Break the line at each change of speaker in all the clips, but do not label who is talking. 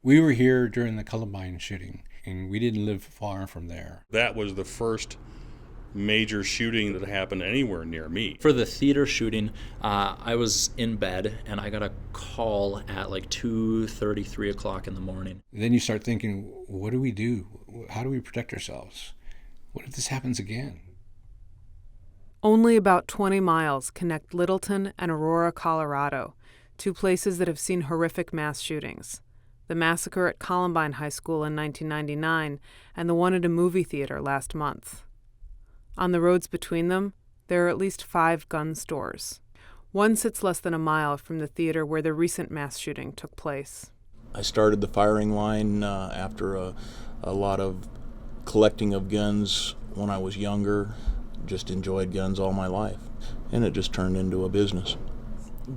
We were here during the Columbine shooting, and we didn't live far from there.
That was the first major shooting that happened anywhere near me.
For the theater shooting, I was in bed and I got a call at like 2:30, 3 o'clock in the morning.
Then you start thinking, what do we do? How do we protect ourselves? What if this happens again?
Only about 20 miles connect Littleton and Aurora, Colorado, two places that have seen horrific mass shootings. The massacre at Columbine High School in 1999 and the one at a movie theater last month. On the roads between them, there are at least 5 gun stores. One sits less than a mile from the theater where the recent mass shooting took place.
I started the firing line after a lot of collecting of guns when I was younger. Just enjoyed guns all my life, and it just turned into a business.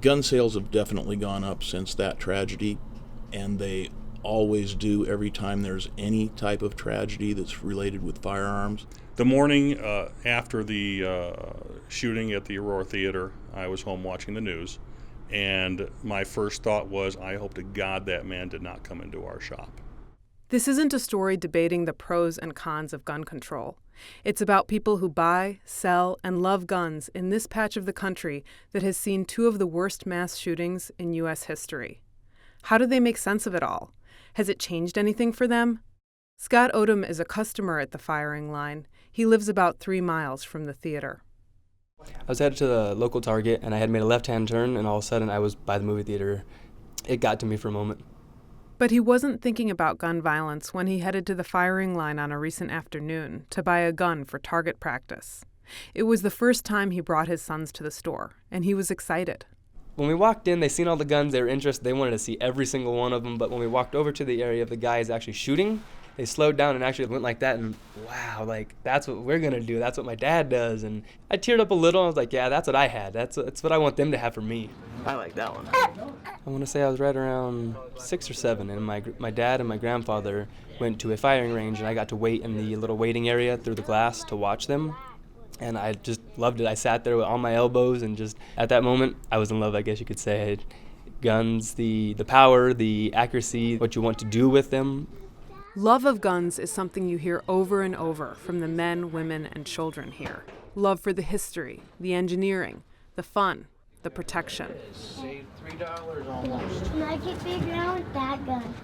Gun sales have definitely gone up since that tragedy, and they always do every time there's any type of tragedy that's related with firearms.
The morning after the shooting at the Aurora Theater, I was home watching the news, and my first thought was, I hope to God that man did not come into our shop.
This isn't a story debating the pros and cons of gun control. It's about people who buy, sell, and love guns in this patch of the country that has seen 2 of the worst mass shootings in U.S. history. How do they make sense of it all? Has it changed anything for them? Scott Odom is a customer at the firing line. He lives about 3 miles from the theater.
I was headed to the local Target, and I had made a left-hand turn, and all of a sudden I was by the movie theater. It got to me for a moment.
But he wasn't thinking about gun violence when he headed to the firing line on a recent afternoon to buy a gun for target practice. It was the first time he brought his sons to the store, and he was excited.
When we walked in, they seen all the guns, they were interested, they wanted to see every single one of them, but when we walked over to the area of the guys actually shooting, they slowed down and actually went like that, and wow, like, that's what we're gonna do, that's what my dad does, and I teared up a little, I was like, yeah, that's what I had, that's what I want them to have for me.
I like that one.
I want to say I was right around 6 or 7, and my dad and my grandfather went to a firing range, and I got to wait in the little waiting area through the glass to watch them. And I just loved it. I sat there on my elbows, and just at that moment, I was in love, I guess you could say. Guns, the power, the accuracy, what you want to do with them.
Love of guns is something you hear over and over from the men, women, and children here. Love for the history, the engineering, the fun, the protection.
Save $3 almost.
And I keep figuring out that gun.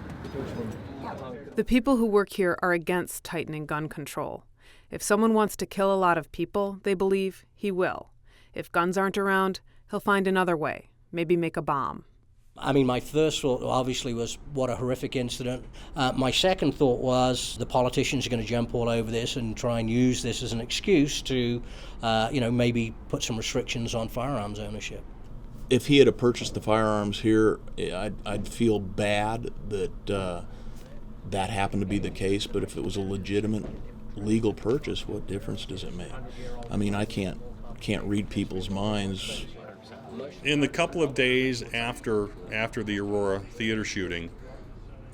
The people who work here are against tightening gun control. If someone wants to kill a lot of people, they believe he will. If guns aren't around, he'll find another way, maybe make a bomb.
I mean, my first thought obviously was, what a horrific incident. My second thought was the politicians are going to jump all over this and try and use this as an excuse to, maybe put some restrictions on firearms ownership.
If he had purchased the firearms here, I'd feel bad that that happened to be the case, but if it was a legitimate legal purchase, what difference does it make? I mean, I can't read people's minds.
In the couple of days after the Aurora theater shooting,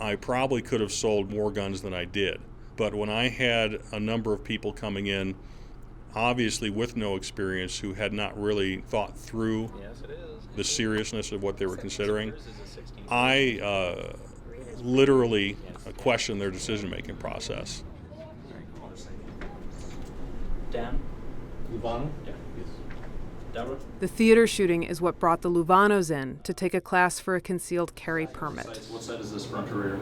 I probably could have sold more guns than I did. But when I had a number of people coming in, obviously with no experience, who had not really thought through the seriousness of what they were considering, I literally questioned their decision-making process.
Dan? Luvano? Yeah.
The theater shooting is what brought the Luvanos in to take a class for a concealed carry permit.
What side is this, front or rear?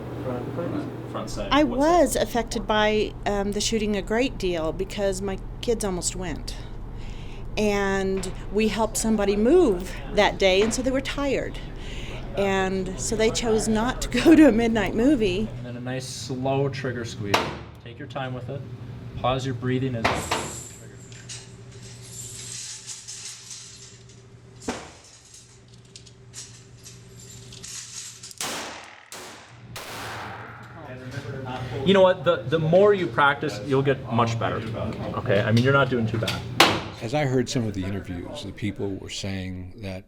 Front side.
I was affected by the shooting a great deal because my kids almost went. And we helped somebody move that day, and so they were tired. And so they chose not to go to a midnight movie.
And then a nice slow trigger squeeze. Take your time with it. Pause your breathing as... You know what, the more you practice, you'll get much better, okay? I mean, you're not doing too bad.
As I heard some of the interviews, the people were saying that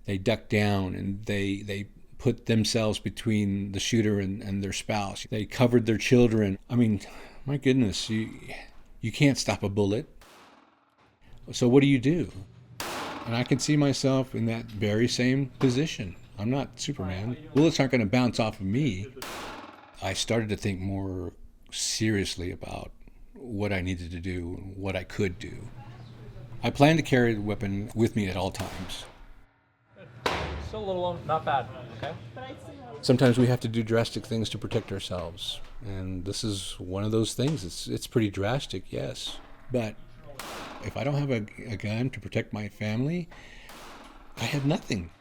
they ducked down and they put themselves between the shooter and their spouse. They covered their children. I mean, my goodness, you can't stop a bullet. So what do you do? And I can see myself in that very same position. I'm not Superman. Bullets aren't going to bounce off of me. I started to think more seriously about what I needed to do and what I could do. I plan to carry the weapon with me at all times.
Still a little, not bad, okay?
Sometimes we have to do drastic things to protect ourselves, and this is one of those things. It's pretty drastic, yes, but if I don't have a gun to protect my family, I have nothing.